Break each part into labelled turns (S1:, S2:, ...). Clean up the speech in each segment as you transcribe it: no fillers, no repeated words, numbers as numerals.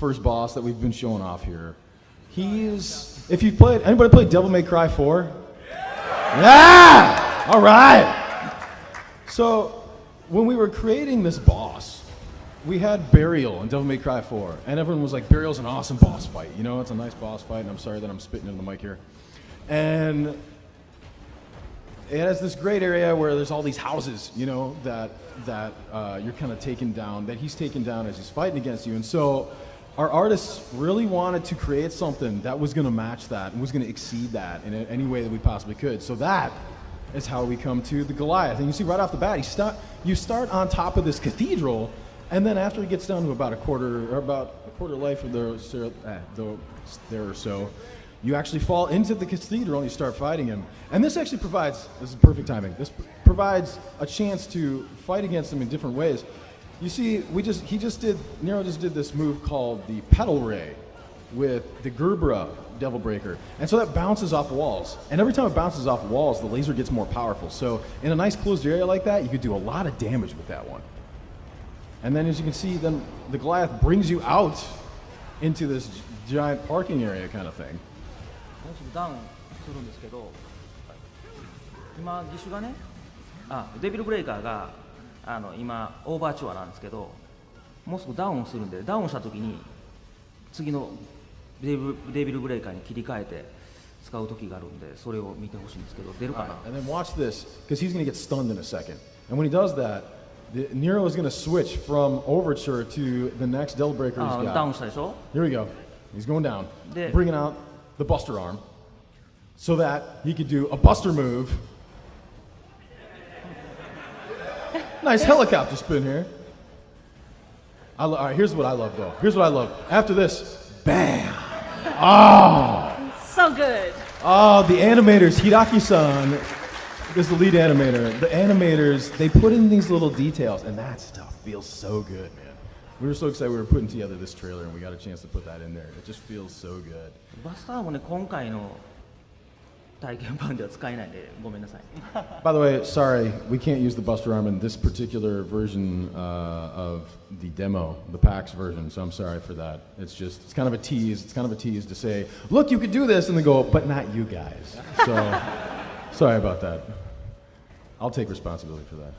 S1: first boss that we've been showing off here. If you've played, anybody played Devil May Cry 4? Yeah! All right! So, when we were creating this boss, we had Burial in Devil May Cry 4, and everyone was like, Burial's an awesome boss fight. You know, it's a nice boss fight, and I'm sorry that I'm spitting into the mic here. And it has this great area where there's all these houses, you know, that you're kind of taken down, that he's taken down as he's fighting against you. And so our artists really wanted to create something that was going to match that and was going to exceed that in any way that we possibly could. So that is how we come to the Goliath. And you see right off the bat, you start on top of this cathedral, and then after he gets down to about a quarter life or there or so, you actually fall into the cathedral and you start fighting him. And this actually provides, this is perfect timing, this provides a chance to fight against him in different ways. You see, Nero just did this move called the Petal Ray with the Gerbera Devil Breaker. And so that bounces off walls. And every time it bounces off walls, the laser gets more powerful. So in a nice closed area like that, you could do a lot of damage with that one. And then as you can see, then the Goliath brings you out into this giant parking area kind of thing.
S2: ダウンするんですけど、今義手がね、デビルブレイカーが今オーバーチュアなんですけど、もうすぐダウンするんで、ダウンした時に次のデビルブレイカーに切り替えて使う時があるんで、それを見てほしいんですけど、出るかな。
S1: And then watch this, because he's going to get stunned in a second. And when he does that, Nero is going to switch from Overture to the next Devil Breaker he's got.
S2: ダウンしたでしょ。
S1: Here we go. He's going down, bringing out the Buster Arm, so that he could do a Buster move. Nice helicopter spin here. All right, here's what I love though. Here's what I love. After this, bam! Oh!
S3: So good.
S1: Oh, the animators, Hideaki-san is the lead animator. The animators, they put in these little details, and that stuff feels so good, man. We were so excited we were putting together this trailer and we got a chance to put that in there. It just feels so good.
S2: バスターもね、今回の体験版では使えないんでごめんなさい。
S1: By the way, sorry, we can't use the Buster Arm in this particular version of the demo, the PAX version, so I'm sorry for that. It's kind of a tease. It's kind of a tease to say, look, you could do this, and then go, but not you guys. So, sorry about that. I'll take responsibility for that.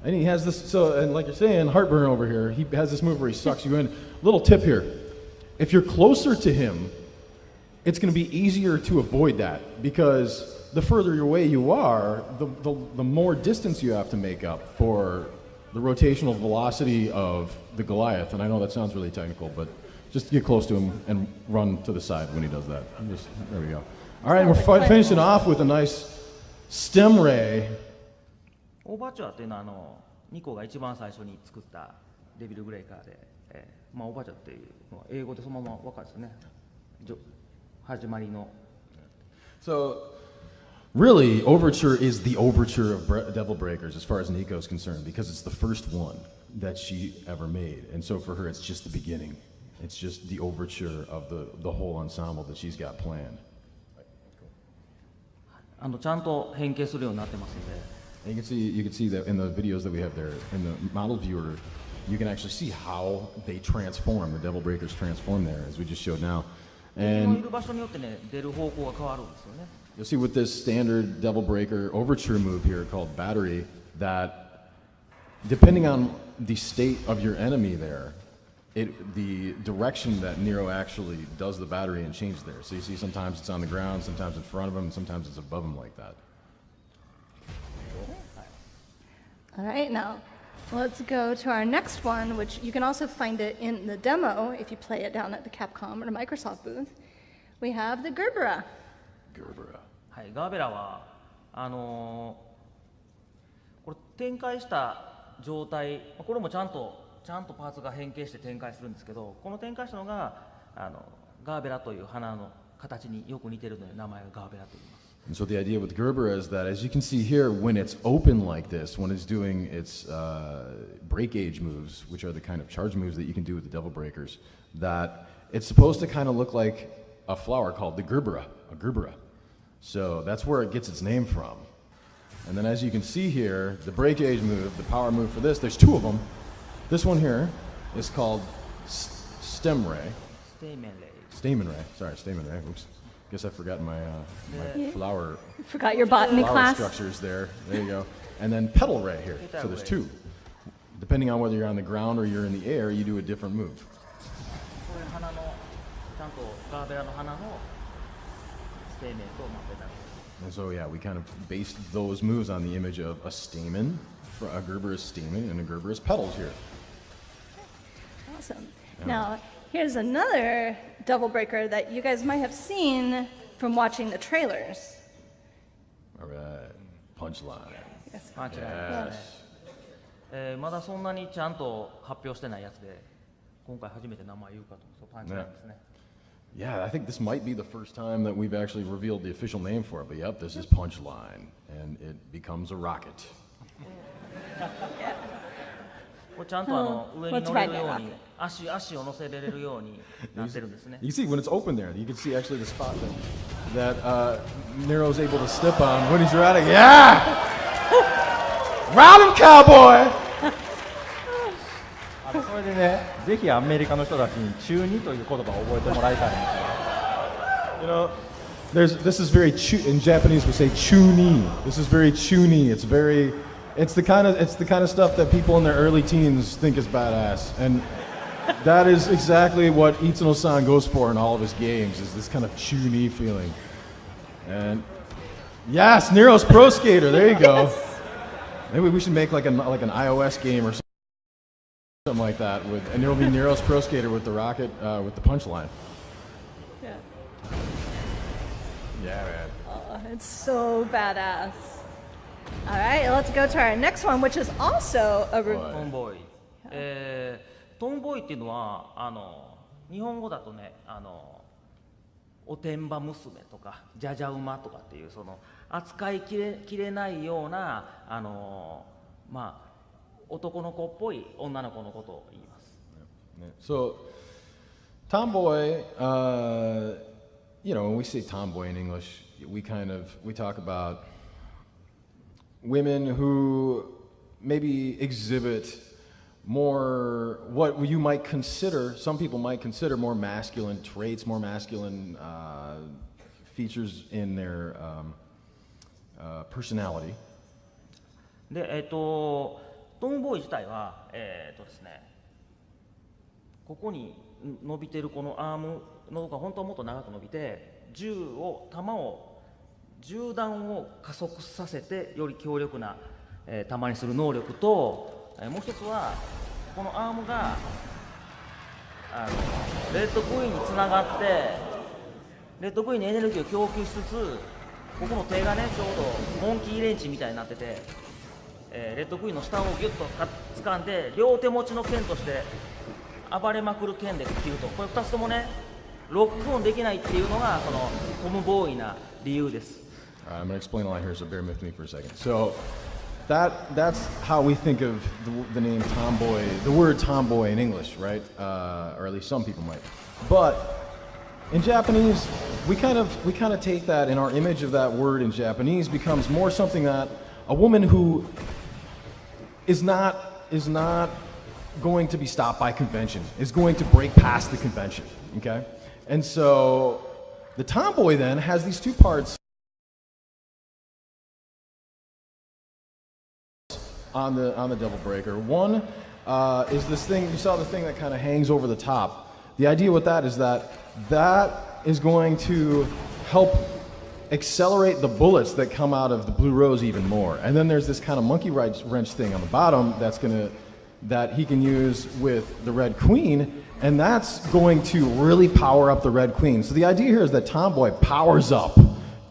S1: And he has this, and like you're saying, Heartburn over here, he has this move where he sucks you in. Little tip here. If you're closer to him, it's going to be easier to avoid that, because the further away you are, the more distance you have to make up for the rotational velocity of the Goliath. And I know that sounds really technical, but just get close to him and run to the side when he does that. There we go. All right, and we're finishing off with a nice stem ray.
S2: オーバーチュアっていうのはニコが一番最初に作ったデビルブレイカーで、オーバーチュアっていうのは英語でそのまま分かるんですよね。始まりの。
S1: So, really, Overture is the overture of Devil Breakers as far as Nico's concerned, because it's the first one that she ever made. And so for her, it's just the beginning. It's just the overture of the whole ensemble that she's got planned.
S2: ちゃんと変形するようになってますんで。
S1: And you can see that in the videos that we have there, in the model viewer, you can actually see how they transform, the Devil Breakers transform there, as we just showed now. And you'll see with this standard Devil Breaker overture move here called Battery, that depending on the state of your enemy there, the direction that Nero actually does the battery and changes there. So you see sometimes it's on the ground, sometimes in front of him, and sometimes it's above him like that.
S3: All right, now let's go to our next one, which you can also find it in the demo if you play it down at the Capcom or Microsoft booth. We have the Gerbera.
S1: Gerbera.
S2: はい、ガーベラはこれ展開した状態、これもちゃんとパーツが変形して展開するんですけど、この展開したのがガーベラという花の形によく似ているので名前がガーベラと言います。
S1: And so the idea with Gerbera is that, as you can see here, when it's open like this, when it's doing its break gauge moves, which are the kind of charge moves that you can do with the Devil Breakers, that it's supposed to kind of look like a flower called the Gerbera, a Gerbera. So that's where it gets its name from. And then as you can see here, the break gauge move, the power move for this, there's two of them. This one here is called stem ray.
S2: ステイメンレイ
S1: Stamen ray. Sorry, stamen ray. Oops. Guess I forgot my flower
S3: Forgot your botany
S1: flower
S3: class.
S1: structures there. There you go. And then petal ray here. So there's two. Depending on whether you're on the ground or you're in the air, you do a different move.
S2: これ花のちゃんとガーベラの花のステイメンとペタル
S1: And so yeah, we kind of based those moves on the image of a stamen, a Gerberus stamen, and a Gerberus petals here.
S3: Awesome. Now, here's another double breaker that you guys might have seen from watching the trailers.
S1: All right, punchline.
S3: Yes.
S2: パンチラインですね、まだそんなにちゃんと発表してないやつで今回初めて名前言うかとそうパンチラインですね
S1: Yeah, I think this might be the first time that we've actually revealed the official name for it. But yep, this is punchline, and it becomes a rocket.
S2: これちゃんと上に乗れるように足を乗せれるようになってるんですね
S1: You see, when it's open there, you can see actually the spot that Nero's able to step on when he's riding. Yeah! Ride him, cowboy!
S4: それでね、ぜひアメリカの人たちに中2という言葉を覚えてもらいたいんですよ。
S1: You know, this is very in Japanese we say chuni. This is very chuni. It's the kind of stuff that people in their early teens think is badass, and that is exactly what Itsuno-san goes for in all of his games. Is this kind of chuni feeling? And yes, Nero's Pro Skater. There you go. Maybe we should make like an iOS game or something like that, and it'll be Nero's Pro Skater with the rocket with the punchline.
S3: Yeah.
S1: Yeah, man.
S3: Oh, it's so badass. All right, let's go to our next one, which is also a
S2: トンボーイ、トンボーイっていうのは日本語だとねおてんば娘とかじゃじゃ馬とかっていうその扱いきれないようなまあ男の子っぽい女の子のことを言います。
S1: So, tomboy, when we say tomboy in English, we talk about women who maybe exhibit more what you might consider, some people might consider more masculine traits, more masculine features in their personality.
S2: で、トンボーイ自体は、ですね、ここに伸びてるこのアームのとこが本当はもっと長く伸びて銃弾を加速させてより強力な、弾にする能力と、もう一つはこのアームがレッドクイーンにつながってレッドクイーンにエネルギーを供給しつつここの手がねちょうどモンキーレンチみたいになってて、レッドクイーンの下をギュッと掴んで両手持ちの剣として暴れまくる剣で切るとこれ2つともねロックオンできないっていうのがこのトムボーイな理由です。
S1: I'm going to explain a lot here, so bear with me for a second. So that's how we think of the name tomboy, the word tomboy in English, right? Or at least some people might. But in Japanese, we kind of take that, and our image of that word in Japanese becomes more something that a woman who is not going to be stopped by convention, is going to break past the convention, okay? And so the tomboy then has these two parts on the double breaker. One is this thing, you saw the thing that kind of hangs over the top. The idea with that is that is going to help accelerate the bullets that come out of the blue rose even more. And then there's this kind of monkey wrench thing on the bottom that he can use with the red queen, and that's going to really power up the red queen. So the idea here is that Tomboy powers up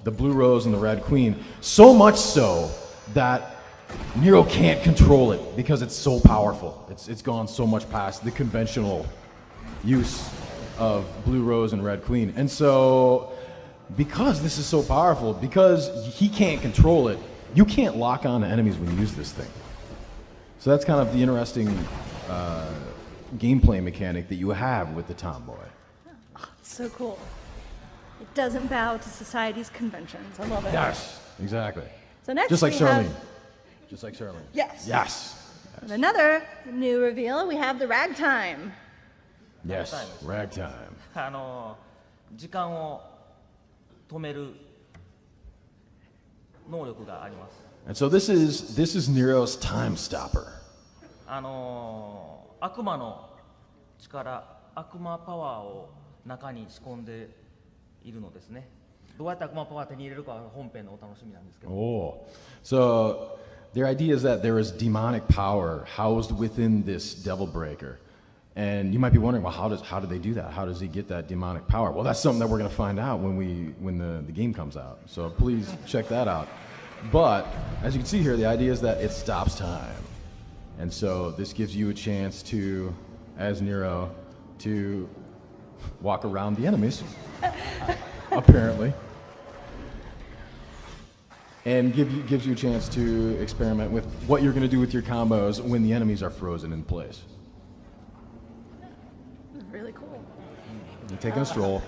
S1: the blue rose and the red queen, so much so that Nero can't control it because it's so powerful. It's gone so much past the conventional use of blue rose and red queen. And so because this is so powerful, because he can't control it, you can't lock on to enemies when you use this thing. So that's kind of the interesting gameplay mechanic that you have with the Tomboy.
S3: Oh, so cool. It doesn't bow to society's conventions. I love it.
S1: Yes, exactly.
S3: So next
S1: Just like
S3: we
S1: Charlene.
S3: have-
S1: Just like Charlene.
S3: Yes.
S1: Yes.
S3: And another new reveal, we have the ragtime.
S1: Yes,
S2: ラグタイムですね
S1: ragtime.
S2: 時間を止める能力があります。
S1: And so this is Nero's time stopper.
S2: 悪魔の力、悪魔パワーを中に仕込んでいるのですね。どうやって悪魔パワーを手に入れるかは本編のお楽しみなんですけど。
S1: Oh, so their idea is that there is demonic power housed within this devil breaker. And you might be wondering, well, how do they do that? How does he get that demonic power? Well, that's something that we're going to find out when the game comes out. So please check that out. But as you can see here, the idea is that it stops time. And so this gives you a chance to, as Nero, to walk around the enemies, apparently. And gives you a chance to experiment with what you're going to do with your combos when the enemies are frozen in place.
S3: Really cool.
S1: You're taking a stroll,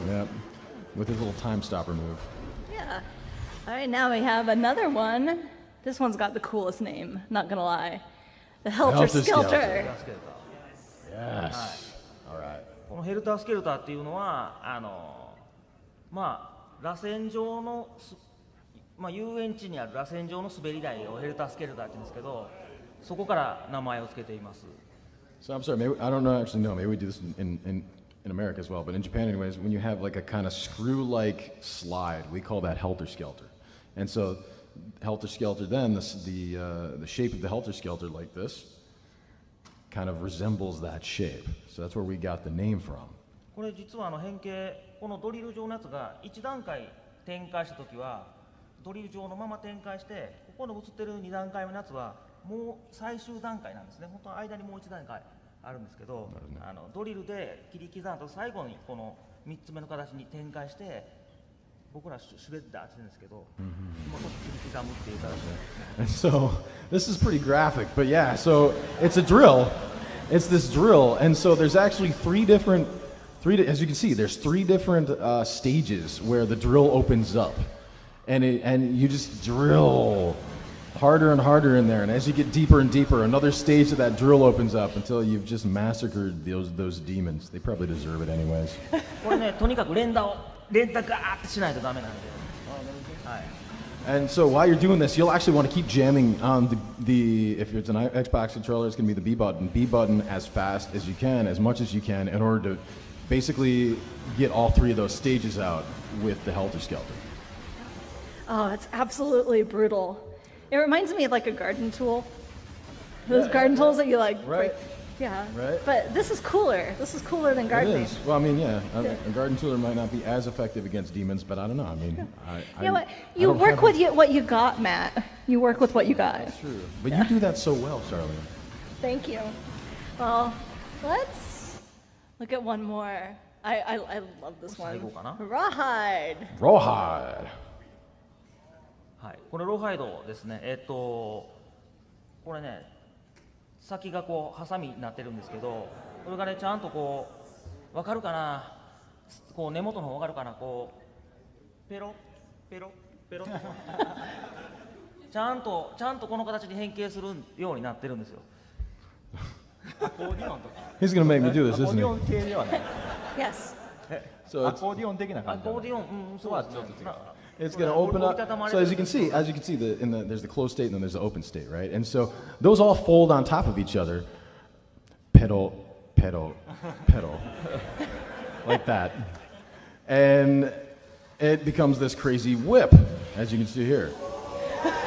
S1: yeah, with his little time stopper move.
S3: Yeah. All right, now we have another one. This one's got the coolest name, not gonna lie. The Helter
S1: Helter Skelter.
S3: Skelter.
S1: Yes. All right.
S2: このヘルタースケルターっていうのは螺旋状の遊園地にある螺旋状の滑り台をヘルタースケルターって言うんですけど、そこから名前を付けています。
S1: So I'm sorry, maybe, I don't know, actually know, maybe we do this in America as well, but in Japan anyways, when you have like a kind of screw-like slide, we call that Helter Skelter. And so Helter Skelter then, the shape of the Helter Skelter like this, kind of resembles that shape. So that's where we got the name from.
S2: これ実は変形、このドリル状のやつが1段階展開したときはドリル状のまま展開して、ここの映ってる2段階目のやつはもう最終段階なんですね。本当は間にもう1段階あるんですけど、ドリルで切り刻んだと最後にこの3つ目の形に展開して、僕らシュレッダーって言うんですけど、もうちょっと切り刻むっていう形で。
S1: And so this is pretty graphic, but yeah, so it's a drill. It's this drill, and so there's actually as you can see, there's three different stages where the drill opens up, and you just drill harder and harder in there, and as you get deeper and deeper, another stage of that drill opens up until you've just massacred those demons. They probably deserve it anyways.
S2: これね、とにかく連打ガーってしないとダメなんで。はい。
S1: And so while you're doing this, you'll actually want to keep jamming on if it's an Xbox controller, it's going to be the B button as fast as you can, as much as you can, in order to basically get all three of those stages out with the Helter Skelter.
S3: Oh, it's absolutely brutal. It reminds me of like a garden tool. Those garden tools that you like.
S1: Right.
S3: Yeah.
S1: Right.
S3: But this is cooler. This is cooler than
S1: It
S3: gardening.
S1: is. Well, I mean, yeah, a garden tooler might not be as effective against demons, but I don't know. I mean,
S3: You know what? You work with what you got, Matt. You work with what you got.
S1: That's true. But you do that so well, Charlene.
S3: Thank you. Well, let's look at one more. I love this one.
S2: 最後かな。
S3: Rawhide.
S1: Rawhide.
S2: はい、これローハイドですね。これね、先がこうハサミになってるんですけど、これがねちゃんとこうわかるかな、こう根元の方わかるかな、こうペロペロペロってちゃんとこの形に変形するようになってるんですよ。
S4: アコーディオンとか。
S1: He's going to make me do this,
S4: アコー
S1: isn't
S4: ディ
S1: he?
S4: オン系ではない。
S3: Yes.
S1: So
S4: アコーディオン的な
S2: ア
S4: 感じなの。
S2: コーディオン、そうですね。
S1: it's going to open up. So as you can see, there's the closed state and then there's the open state, right? And so those all fold on top of each other. Pedal, pedal, pedal, like that, and it becomes this crazy whip, as you can see here.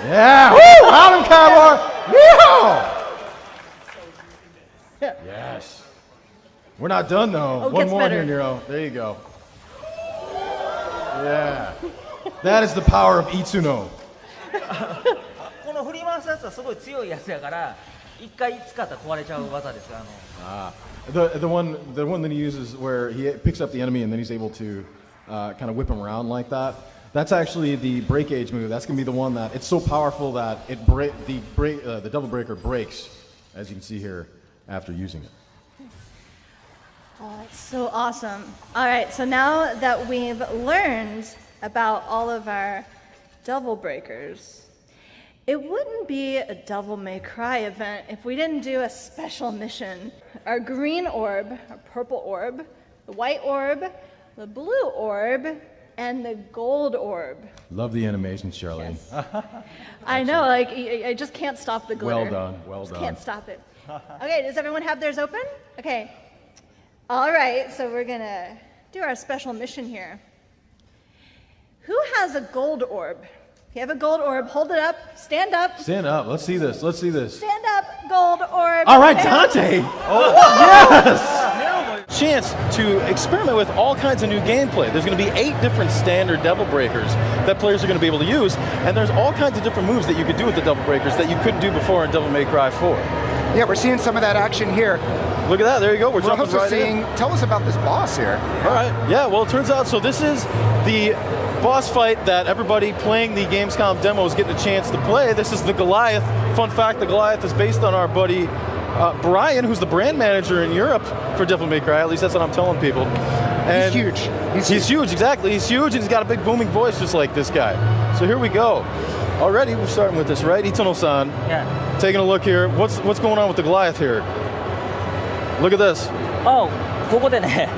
S1: Yeah, woo! Autumn Cowboy, yeehaw! Yes. We're not done though.
S3: Oh, it
S1: One
S3: gets
S1: more
S3: better.
S1: here, Nero. There you go. Yeah. That is the power of Itsuno.
S2: この振り回すやつはすごい強いやつやから、一回使ったら壊れちゃう技ですよ。
S1: The one that he uses where he picks up the enemy and then he's able to kind of whip him around like that. That's actually the break age move. That's going to be the one that it's so powerful that the double breaker breaks, as you can see here after using it.
S3: Oh, it's so awesome. All right, so now that we've learned about all of our devil breakers, It wouldn't be a Devil May Cry event if we didn't do a special mission. Our green orb, our purple orb, the white orb, the blue orb, and the gold orb.
S1: Love the animation, Charlene.
S3: Yes. I know, like, I just can't stop the glitter.
S1: Well done, well
S3: Just
S1: done.
S3: can't stop it. Okay, does everyone have theirs open? Okay. All right, so we're gonna do our special mission here. Who has a gold orb? If you have a gold orb, hold it up, stand up.
S1: Stand up. Let's see this. Let's see this.
S3: Stand up, gold orb.
S1: All right, Dante. Oh, yes. Chance to experiment with all kinds of new gameplay. There's going to be 8 different standard Devil Breakers that players are going to be able to use, and there's all kinds of different moves that you could do with the Devil Breakers that you couldn't do before in Devil May Cry 4.
S5: Yeah, we're seeing some of that action here.
S1: Look at that. There you go. We're jumping
S5: also
S1: right
S5: seeing.
S1: in.
S5: Tell us about this boss here.
S1: All right. Yeah. Well, it turns out. So this is the boss fight that everybody playing the Gamescom demo is getting a chance to play. This is the Goliath. Fun fact: the Goliath is based on our buddy Brian, who's the brand manager in Europe for Devil May Cry. At least that's what I'm telling people. And
S5: he's huge.
S1: He's huge. Exactly. He's huge, and he's got a big booming voice, just like this guy. So here we go. Already, we're starting with this, right? Itsuno-san.
S2: Yeah.
S1: Taking a look here. What's going on with the Goliath here? Look at this.
S2: Oh, ここでね、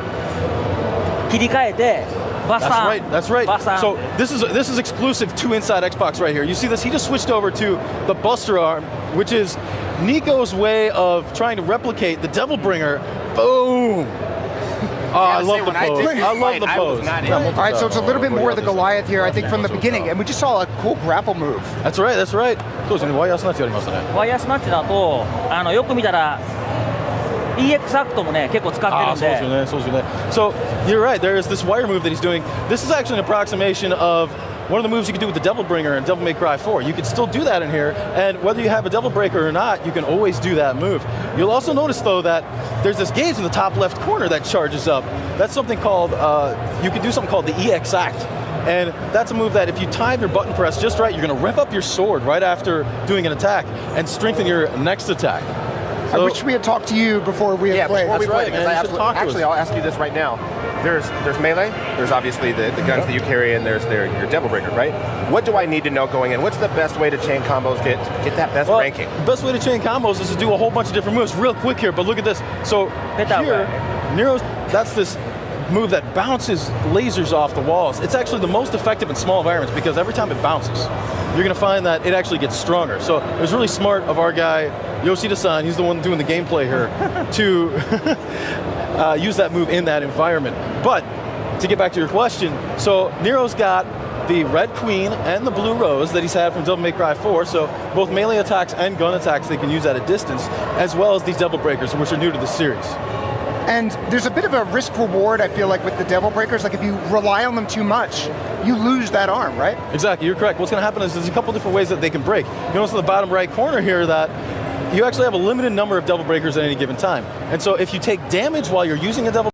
S2: 切り替えて、バスターン。
S1: That's right.
S2: バスターン。
S1: So this is exclusive to Inside Xbox right here. You see this? He just switched over to the Buster Arm, which is Nico's way of trying to replicate the Devil Bringer. Boom! Oh, I love the pose. I love the pose.
S5: All right, so it's a little bit more of the Goliath here, I think, from the beginning, and we just saw a cool grapple move.
S1: That's right. That's right. そうですね。ワイヤースナッチやりましたね。
S2: ワイヤースナッチだと、よく見たら EX アクトもね結構使ってるんで。
S1: そうですよね。So you're right. There is this wire move that he's doing. This is actually an approximation of one of the moves you can do with the Devil Bringer in Devil May Cry 4. You can still do that in here, and whether you have a Devil Breaker or not, you can always do that move. You'll also notice, though, that there's this gauge in the top left corner that charges up. That's something called, you can do something called the EX Act. And that's a move that if you time your button press just right, you're going to rev up your sword right after doing an attack and strengthen your next attack.
S5: I wish we had talked to you before we had played.
S6: Before we played,
S1: man.
S6: because actually, I'll ask you this right now. There's melee, there's obviously the guns that you carry, and there's your Devil Breaker, right? What do I need to know going in? What's the best way to chain combos, get that best ranking?
S1: The best way to chain combos is to do a whole bunch of different moves. Real quick here, but look at this. So here, Nero's, that's this move that bounces lasers off the walls. It's actually the most effective in small environments because every time it bounces, you're going to find that it actually gets stronger. So it was really smart of our guy, Yoshida-san, he's the one doing the gameplay here, to use that move in that environment. But to get back to your question, so Nero's got the Red Queen and the Blue Rose that he's had from Devil May Cry 4, so both melee attacks and gun attacks they can use at a distance, as well as these Devil Breakers, which are new to the series.
S5: And there's a bit of a risk-reward, I feel like, with the Devil Breakers. Like, if you rely on them too much, you lose that arm, right?
S1: Exactly, you're correct. What's going to happen is there's a couple different ways that they can break. You notice in the bottom right corner here that you actually have a limited number of Devil Breakers at any given time. And so if you take damage while you're using a Devil